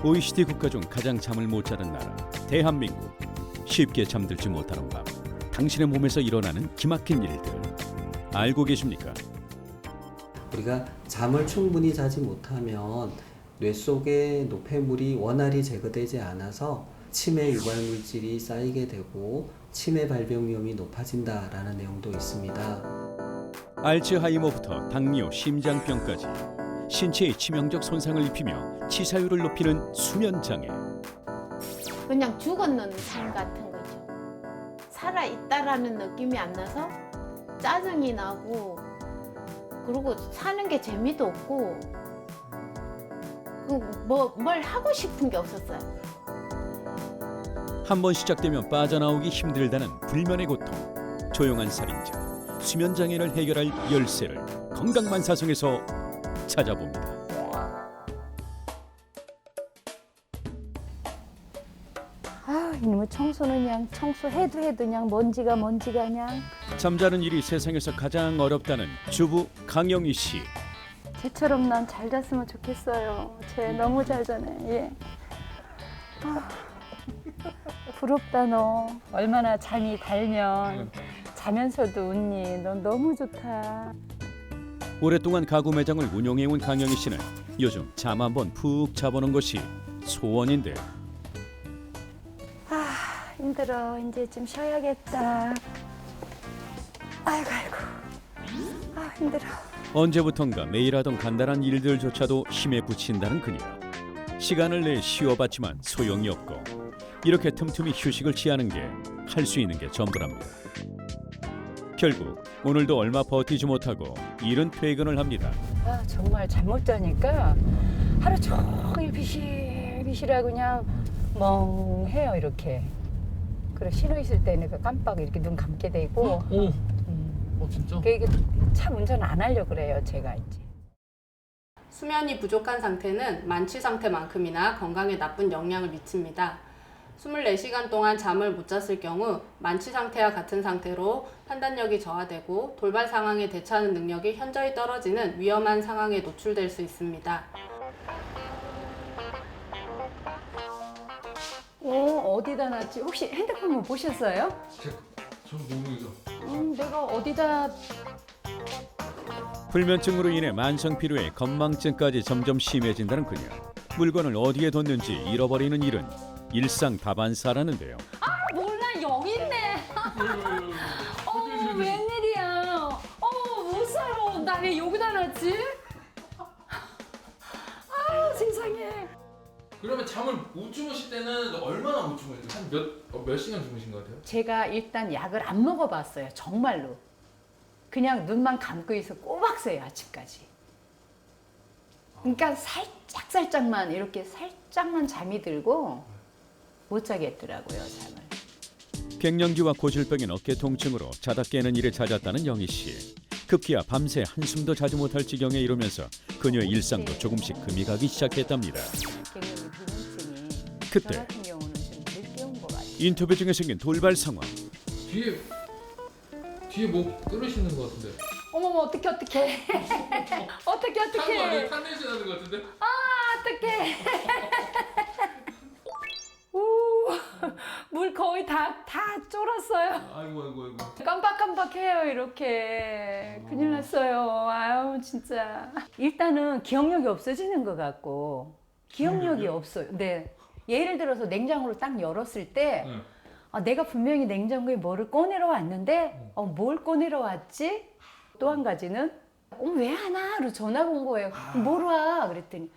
OECD 국가 중 가장 잠을 못 자는 나라 대한민국. 쉽게 잠들지 못하는 밤, 당신의 몸에서 일어나는 기막힌 일들 알고 계십니까? 우리가 잠을 충분히 자지 못하면 뇌 속에 노폐물이 원활히 제거되지 않아서 치매 유발 물질이 쌓이게 되고 치매 발병 위험이 높아진다라는 내용도 있습니다. 알츠하이머부터 당뇨, 심장병까지 신체에 치명적 손상을 입히며 치사율을 높이는 수면장애. 그냥 죽었는 삶 같은 거죠. 살아있다라는 느낌이 안 나서 짜증이 나고, 그리고 사는 게 재미도 없고, 뭘 하고 싶은 게 없었어요. 한 번 시작되면 빠져나오기 힘들다는 불면의 고통. 조용한 살인자, 수면장애를 해결할 열쇠를 건강만사성에서 찾아봅니다. 아, 이놈의 청소는 그냥 청소해도 그냥 먼지가 그냥. 잠자는 일이 세상에서 가장 어렵다는 주부 강영희 씨. 쟤처럼 난 잘 잤으면 좋겠어요. 쟤 너무 잘 자네. 예. 아, 부럽다 너. 얼마나 잠이 달면 자면서도 웃니. 넌 너무 좋다. 오랫동안 가구 매장을 운영해온 강영희 씨는 요즘 잠 한번 푹 자보는 것이 소원인데 힘들어. 이제 좀 쉬어야겠다. 아이고. 아, 힘들어. 언제부턴가 매일 하던 간단한 일들조차도 힘에 부친다는 그녀. 시간을 내 쉬어봤지만 소용이 없고 이렇게 틈틈이 휴식을 취하는 게 할 수 있는 게 전부랍니다. 결국 오늘도 얼마 버티지 못하고 이른 퇴근을 합니다. 아, 정말 잠 못 자니까 하루 종일 비실비실하고 그냥 멍해요 이렇게. 그리고 신호 있을 때는 깜빡 이렇게 눈 감게 되고. 진짜? 이게 차 운전 안 하려고 그래요 제가 이제. 수면이 부족한 상태는 만취 상태만큼이나 건강에 나쁜 영향을 미칩니다. 24시간 동안 잠을 못 잤을 경우 만취 상태와 같은 상태로 판단력이 저하되고 돌발 상황에 대처하는 능력이 현저히 떨어지는 위험한 상황에 노출될 수 있습니다. 어디다 놨지? 혹시 핸드폰 보셨어요? 전 모르죠. 내가 어디다. 불면증으로 인해 만성 피로에 건망증까지 점점 심해진다는 그녀. 물건을 어디에 뒀는지 잃어버리는 일은 일상 다반사라는데요. 몰라 여기 있네. 웬일이야. 못 살아. 나 왜 여기다 놨지? 세상에. 그러면 잠을 못 주무실 때는 얼마나 못 주무세요? 한 몇 시간 주무신 것 같아요? 제가 일단 약을 안 먹어봤어요. 정말로. 그냥 눈만 감고 있어 꼬박 새요 아침까지. 그러니까 살짝만 이렇게 살짝만 잠이 들고 못 자겠더라고요 잠을. 갱년기와 고질병인 어깨 통증으로 자다 깨는 일에 잦았다는 영희 씨. 급기야 밤새 한숨도 자지 못할 지경에 이르면서 그녀의 일상도 조금씩 금이 가기 시작했답니다. 갱년기 불면증이 저 그때 같은 경우는 좀 늦게 온 것 같아요. 인터뷰 중에 생긴 돌발 상황. 뒤에 뭐 끓으시는 것 같은데. 어머머 어떡해 어떡해 탄 냄새 나는 것 같은데? 어떡해. 물 거의 다 쫄았어요. 아이고. 깜빡깜빡해요 이렇게. 큰일 났어요. 아유 진짜. 일단은 기억력이 없어지는 것 같고. 기억력이 없어요. 네. 예를 들어서 냉장고를 딱 열었을 때 내가 분명히 냉장고에 뭐를 꺼내러 왔는데 뭘 꺼내러 왔지? 또 한 가지는 왜 안 와? 로 전화가 온 거예요. 뭘 와? 그랬더니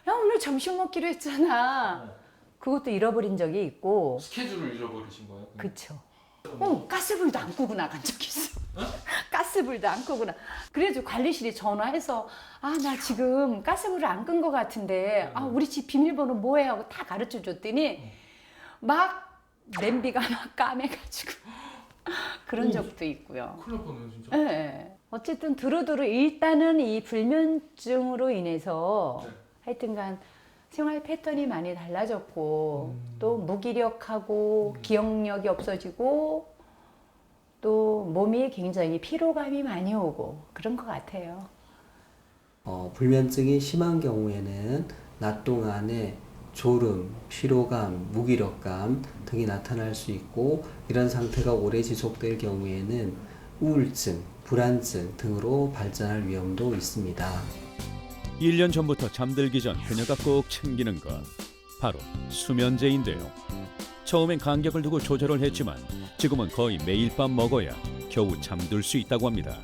야 오늘 점심 먹기로 했잖아. 그것도 잃어버린 적이 있고. 스케줄을 잃어버리신 거예요? 그쵸. 가스불도 안 끄고 나간 적 있어. 가스불도 안 끄고 그래가지고 관리실에 전화해서 나 지금 가스불을 안 끈 것 같은데 우리 집 비밀번호 뭐예요? 하고 다 가르쳐 줬더니 막 냄비가 막 까매가지고 그런 적도 있고요. 큰일 날 뻔해요 진짜. 네. 어쨌든 두루두루 일단은 이 불면증으로 인해서 하여튼간 생활 패턴이 많이 달라졌고 또 무기력하고 기억력이 없어지고 또 몸이 굉장히 피로감이 많이 오고 그런 것 같아요. 불면증이 심한 경우에는 낮 동안에 졸음, 피로감, 무기력감 등이 나타날 수 있고 이런 상태가 오래 지속될 경우에는 우울증, 불안증 등으로 발전할 위험도 있습니다. 1년 전부터 잠들기 전 그녀가 꼭 챙기는 것 바로 수면제인데요. 처음엔 간격을 두고 조절을 했지만 지금은 거의 매일 밤 먹어야 겨우 잠들 수 있다고 합니다.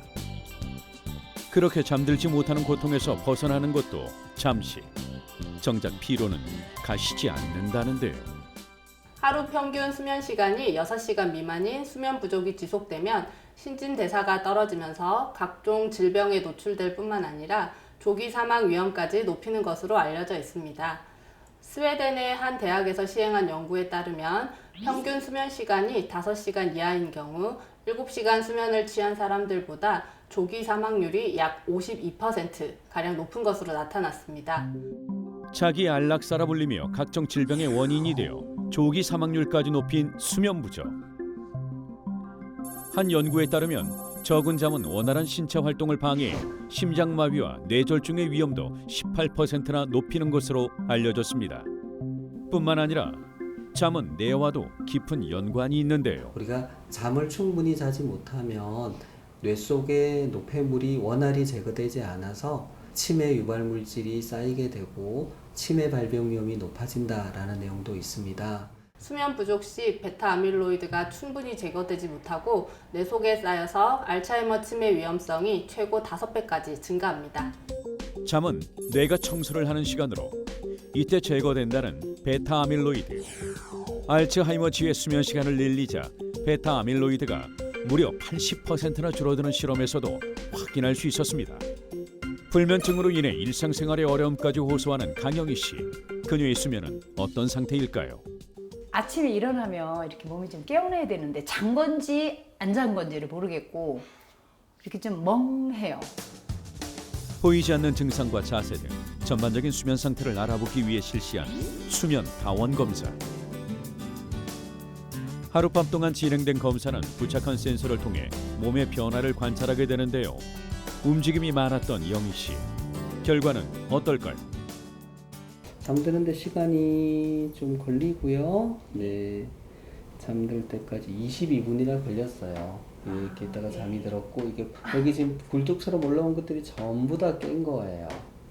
그렇게 잠들지 못하는 고통에서 벗어나는 것도 잠시. 정작 피로는 가시지 않는다는데요. 하루 평균 수면 시간이 6시간 미만인 수면 부족이 지속되면 신진대사가 떨어지면서 각종 질병에 노출될 뿐만 아니라 조기 사망 위험까지 높이는 것으로 알려져 있습니다. 스웨덴의 한 대학에서 시행한 연구에 따르면 평균 수면 시간이 5시간 이하인 경우 7시간 수면을 취한 사람들보다 조기 사망률이 약 52%가량 높은 것으로 나타났습니다. 자기 안락사라 불리며 각종 질병의 원인이 되어 조기 사망률까지 높인 수면 부족. 한 연구에 따르면 적은 잠은 원활한 신체 활동을 방해해 심장마비와 뇌졸중의 위험도 18%나 높이는 것으로 알려졌습니다. 뿐만 아니라 잠은 뇌와도 깊은 연관이 있는데요. 우리가 잠을 충분히 자지 못하면 뇌 속의 노폐물이 원활히 제거되지 않아서 치매 유발 물질이 쌓이게 되고 치매 발병 위험이 높아진다라는 내용도 있습니다. 수면 부족 시 베타 아밀로이드가 충분히 제거되지 못하고 뇌 속에 쌓여서 알츠하이머 치매 위험성이 최고 5배까지 증가합니다. 잠은 뇌가 청소를 하는 시간으로 이때 제거된다는 베타 아밀로이드. 알츠하이머 치유의 수면 시간을 늘리자 베타 아밀로이드가 무려 80%나 줄어드는 실험에서도 확인할 수 있었습니다. 불면증으로 인해 일상생활의 어려움까지 호소하는 강영희 씨. 그녀의 수면은 어떤 상태일까요? 아침에 일어나면 이렇게 몸이 좀 깨어나야 되는데 잔 건지 안 잔 건지를 모르겠고 이렇게 좀 멍해요. 보이지 않는 증상과 자세 등 전반적인 수면 상태를 알아보기 위해 실시한 수면 다원 검사. 하룻밤 동안 진행된 검사는 부착한 센서를 통해 몸의 변화를 관찰하게 되는데요. 움직임이 많았던 영희 씨. 결과는 어떨까요? 잠드는데 시간이 좀 걸리고요. 네, 잠들 때까지 22분이나 걸렸어요. 이렇게 있다가 잠이 들었고 이게 여기 지금 굴뚝처럼 올라온 것들이 전부 다 깬 거예요.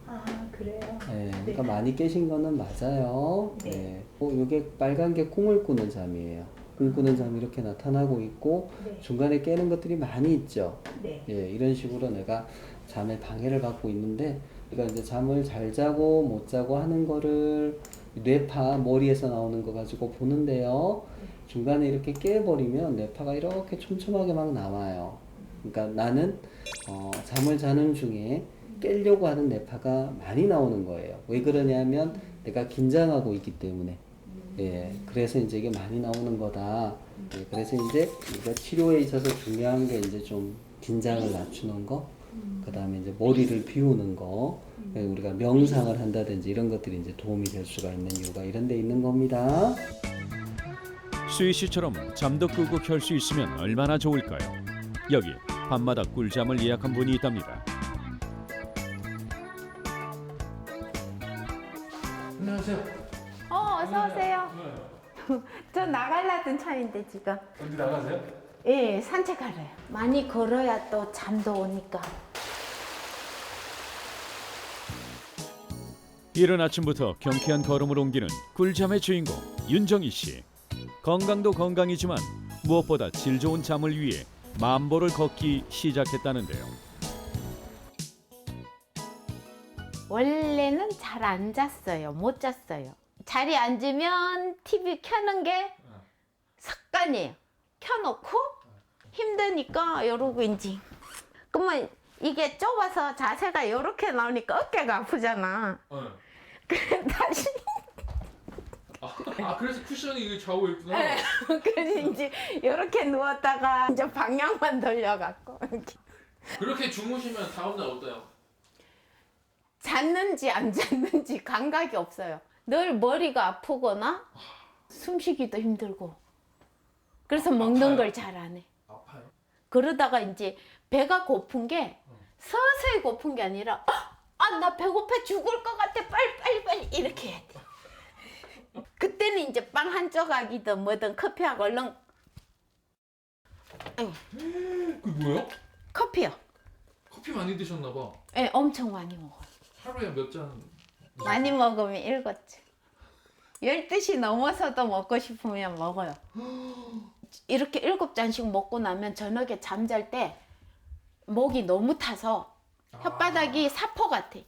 아 그래요? 네, 그러니까 많이 깨신 거는 맞아요. 네. 이게 빨간 게 꿈을 꾸는 잠이에요. 꿈꾸는 잠이 이렇게 나타나고 있고 네. 중간에 깨는 것들이 많이 있죠. 네. 예, 이런 식으로 내가 잠에 방해를 받고 있는데 그러니까 이제 잠을 잘 자고 못 자고 하는 거를 뇌파 머리에서 나오는 거 가지고 보는데요. 중간에 이렇게 깨버리면 뇌파가 이렇게 촘촘하게 막 나와요. 그러니까 나는 잠을 자는 중에 깨려고 하는 뇌파가 많이 나오는 거예요. 왜 그러냐면 내가 긴장하고 있기 때문에. 예, 그래서 이제 이게 많이 나오는 거다. 예, 그래서 이제 우리가 치료에 있어서 중요한 게 이제 좀 긴장을 낮추는 거, 그 다음에 이제 머리를 비우는 거, 우리가 명상을 한다든지 이런 것들이 이제 도움이 될 수가 있는 이유가 이런 데 있는 겁니다. 수희 씨처럼 잠도 끄고 켤 수 있으면 얼마나 좋을까요? 여기 밤마다 꿀잠을 예약한 분이 있답니다. 안녕하세요. 어서 오세요. 저 나갈라던 차인데 지금. 어디 나가세요? 예, 산책하래요. 많이 걸어야 또 잠도 오니까. 이른 아침부터 경쾌한 걸음을 옮기는 꿀잠의 주인공 윤정희 씨. 건강도 건강이지만 무엇보다 질 좋은 잠을 위해 만보를 걷기 시작했다는데요. 원래는 잘 안 잤어요. 못 잤어요. 자리에 앉으면 TV 켜는 게 습관이에요. 켜놓고 힘드니까 이러고 이제. 그러면 이게 좁아서 자세가 이렇게 나오니까 어깨가 아프잖아. 그래 다시. 그래서 쿠션이 이게 좌우에 있구나. 그래서 이제 이렇게 누웠다가 이제 방향만 돌려갖고 이렇게. 그렇게 주무시면 다음날 어때요? 잤는지 안 잤는지 감각이 없어요. 늘 머리가 아프거나 숨쉬기도 힘들고. 그래서 먹는 걸 잘 안 해. 아파요? 그러다가 이제 배가 고픈 게 서서히 고픈 게 아니라 나 배고파 죽을 것 같아 빨리 이렇게 해야 돼. 완전히 이제 빵 한 조각이든 뭐든 커피하고 얼른 그게 뭐예요? 커피요. 커피 많이 드셨나 봐. 예, 엄청 많이 먹어요. 하루에 몇 잔? 많이 먹으면 7잔. 12시 넘어서도 먹고 싶으면 먹어요. 이렇게 7잔씩 먹고 나면 저녁에 잠잘 때 목이 너무 타서 혓바닥이 사포 같아.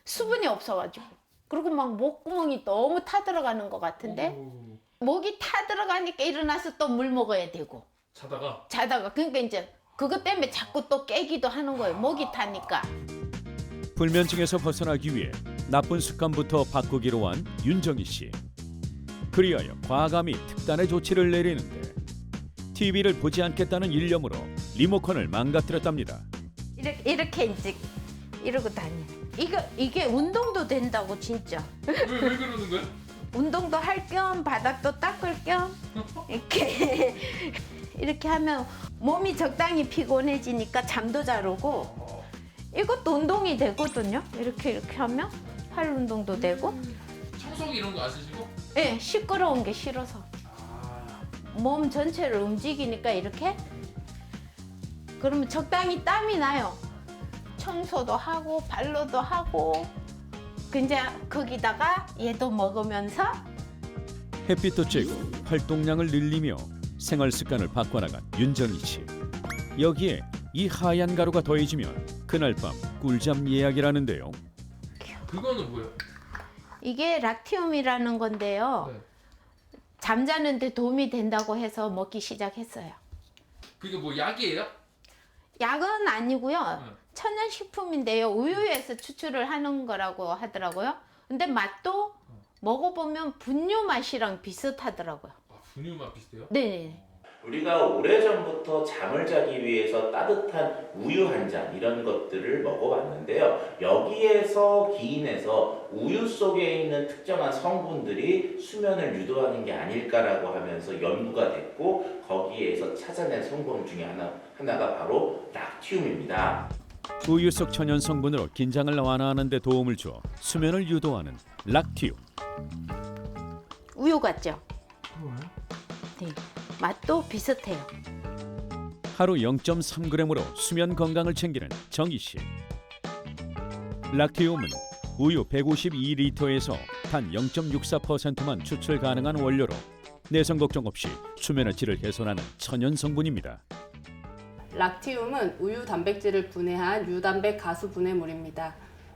수분이 없어가지고. 그리고 막 목구멍이 너무 타들어가는 것 같은데 오. 목이 타들어가니까 일어나서 또 물 먹어야 되고 자다가 그러니까 이제 그것 때문에 자꾸 또 깨기도 하는 거예요. 목이 타니까. 불면증에서 벗어나기 위해 나쁜 습관부터 바꾸기로 한 윤정희 씨. 그리하여 과감히 특단의 조치를 내리는데 TV를 보지 않겠다는 일념으로 리모컨을 망가뜨렸답니다. 이렇게 이제 이러고 다녀요. 이게 운동도 된다고 진짜. 왜 그러는 거야? 운동도 할 겸 바닥도 닦을 겸 이렇게 이렇게 하면 몸이 적당히 피곤해지니까 잠도 잘 오고 이것도 운동이 되거든요. 이렇게 하면 팔 운동도 되고. 청소기 이런 거 안 쓰시고? 네, 시끄러운 게 싫어서 몸 전체를 움직이니까 이렇게 그러면 적당히 땀이 나요. 청소도 하고 발로도 하고 이제 거기다가 얘도 먹으면서 햇빛도 쬐고 활동량을 늘리며 생활 습관을 바꿔나간 윤정희 씨. 여기에 이 하얀 가루가 더해지면 그날 밤 꿀잠 예약이라는데요. 그거는 뭐예요? 이게 락티움이라는 건데요. 네. 잠자는데 도움이 된다고 해서 먹기 시작했어요. 그게 뭐 약이에요? 약은 아니고요. 네. 천연식품인데요. 우유에서 추출을 하는 거라고 하더라고요. 근데 맛도 먹어보면 분유 맛이랑 비슷하더라고요. 아, 분유 맛 비슷해요? 네. 우리가 오래전부터 잠을 자기 위해서 따뜻한 우유 한 잔 이런 것들을 먹어봤는데요. 여기에서 기인해서 우유 속에 있는 특정한 성분들이 수면을 유도하는 게 아닐까라고 하면서 연구가 됐고 거기에서 찾아낸 성분 중에 하나가 바로 락티움입니다. 우유 속 천연 성분으로 긴장을 완화하는 데 도움을 줘 수면을 유도하는 락티움. 우유 같죠? 뭐예요? 네. 맛도 비슷해요. 하루 0.3g으로 수면 건강을 챙기는 정희 씨. 락티움은 우유 152리터에서 단 0.64%만 추출 가능한 원료로 내성 걱정 없이 수면의 질을 개선하는 천연 성분입니다. 락티움은 우유 단백질을 분해한 유단백 가수 분해물입니다.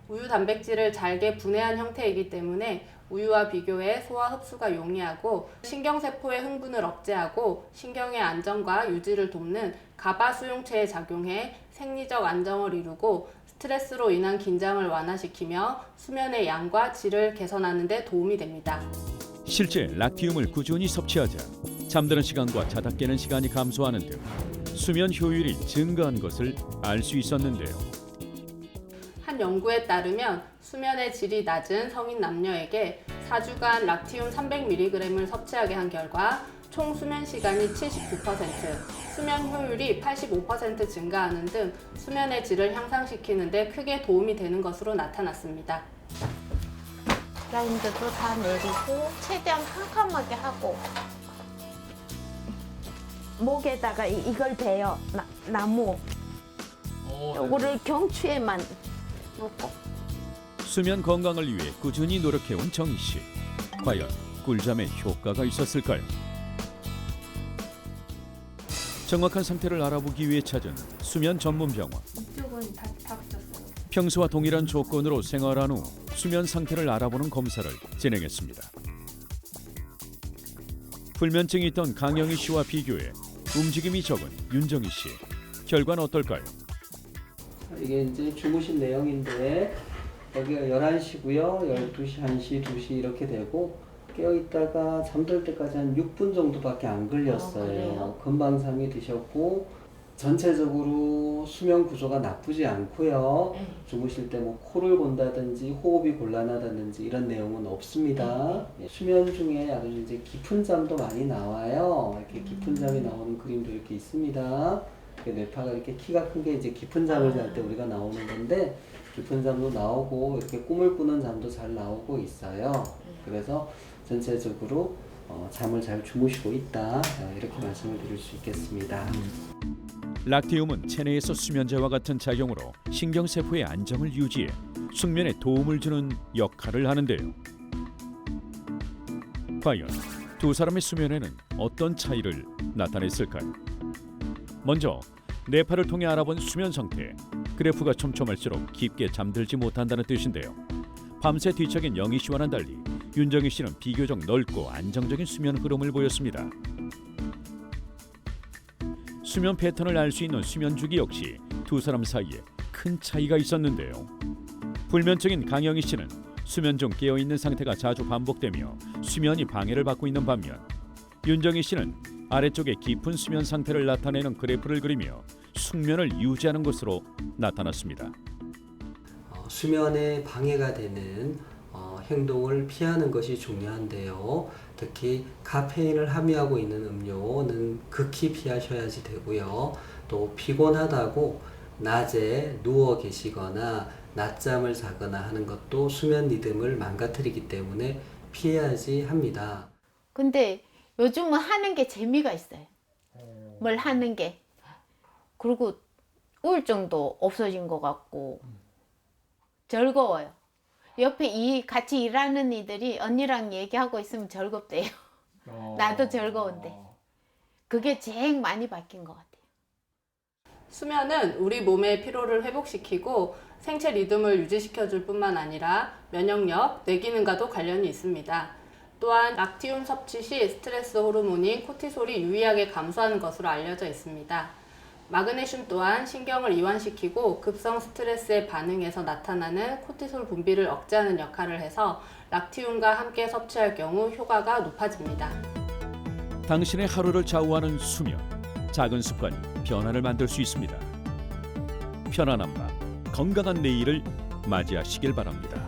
우유 단백질을 잘게 분해한 형태이기 때문에 우유와 비교해 소화 흡수가 용이하고 신경세포의 흥분을 억제하고 신경의 안정과 유지를 돕는 가바 수용체에 작용해 생리적 안정을 이루고 스트레스로 인한 긴장을 완화시키며 수면의 양과 질을 개선하는 데 도움이 됩니다. 실제 락티움을 꾸준히 섭취하자 잠드는 시간과 자다 깨는 시간이 감소하는 등 수면 효율이 증가한 것을 알 수 있었는데요. 한 연구에 따르면 수면의 질이 낮은 성인 남녀에게 4주간 락티움 300mg을 섭취하게 한 결과 총 수면 시간이 79%, 수면 효율이 85% 증가하는 등 수면의 질을 향상시키는 데 크게 도움이 되는 것으로 나타났습니다. 블라인드도 다 내리고 최대한 캄캄하게 하고 목에다가 이걸 베요. 나무. 요거를 경추에만 놓고. 수면 건강을 위해 꾸준히 노력해온 정희 씨. 과연 꿀잠에 효과가 있었을까요? 정확한 상태를 알아보기 위해 찾은 수면 전문 병원. 이쪽은 다 붙였어요. 평소와 동일한 조건으로 생활한 후 수면 상태를 알아보는 검사를 진행했습니다. 불면증이 있던 강영희 씨와 비교해 움직임이 적은 윤정희 씨. 결과는 어떨까요? 이게 이제 주무신 내용인데 여기가 11시고요. 12시, 1시, 2시 이렇게 되고 깨어있다가 잠들 때까지 한 6분 정도밖에 안 걸렸어요. 그래요? 금방 잠이 드셨고 전체적으로 수면 구조가 나쁘지 않고요. 주무실 때 뭐 코를 곤다든지 호흡이 곤란하다든지 이런 내용은 없습니다. 예, 수면 중에 아주 이제 깊은 잠도 많이 나와요. 이렇게 깊은 잠이 나오는 그림도 이렇게 있습니다. 뇌파가 이렇게 키가 큰 게 이제 깊은 잠을 잘 때 우리가 나오는 건데 깊은 잠도 나오고 이렇게 꿈을 꾸는 잠도 잘 나오고 있어요. 그래서 전체적으로 잠을 잘 주무시고 있다 이렇게 말씀을 드릴 수 있겠습니다. 락티움은 체내에서 수면제와 같은 작용으로 신경세포의 안정을 유지해 숙면에 도움을 주는 역할을 하는데요. 과연 두 사람의 수면에는 어떤 차이를 나타냈을까요? 먼저 뇌파를 통해 알아본 수면 상태. 그래프가 촘촘할수록 깊게 잠들지 못한다는 뜻인데요. 밤새 뒤척인 영희 씨와는 달리 윤정희 씨는 비교적 넓고 안정적인 수면 흐름을 보였습니다. 수면 패턴을 알 수 있는 수면 주기 역시 두 사람 사이에 큰 차이가 있었는데요. 불면증인 강영희 씨는 수면 중 깨어있는 상태가 자주 반복되며 수면이 방해를 받고 있는 반면 윤정희 씨는 아래쪽에 깊은 수면 상태를 나타내는 그래프를 그리며 숙면을 유지하는 것으로 나타났습니다. 수면에 방해가 되는 행동을 피하는 것이 중요한데요. 특히 카페인을 함유하고 있는 음료는 극히 피하셔야지 되고요. 또 피곤하다고 낮에 누워 계시거나 낮잠을 자거나 하는 것도 수면 리듬을 망가뜨리기 때문에 피해야지 합니다. 근데 요즘은 하는 게 재미가 있어요. 뭘 하는 게. 그리고 우울증도 없어진 것 같고 즐거워요. 옆에 같이 일하는 이들이 언니랑 얘기하고 있으면 즐겁대요. 나도 즐거운데. 그게 제일 많이 바뀐 것 같아요. 수면은 우리 몸의 피로를 회복시키고 생체 리듬을 유지시켜줄 뿐만 아니라 면역력, 뇌기능과도 관련이 있습니다. 또한 락티움 섭취 시 스트레스 호르몬인 코티솔이 유의하게 감소하는 것으로 알려져 있습니다. 마그네슘 또한 신경을 이완시키고 급성 스트레스에 반응해서 나타나는 코티솔 분비를 억제하는 역할을 해서 락티움과 함께 섭취할 경우 효과가 높아집니다. 당신의 하루를 좌우하는 수면, 작은 습관이 변화를 만들 수 있습니다. 편안한 밤, 건강한 내일을 맞이하시길 바랍니다.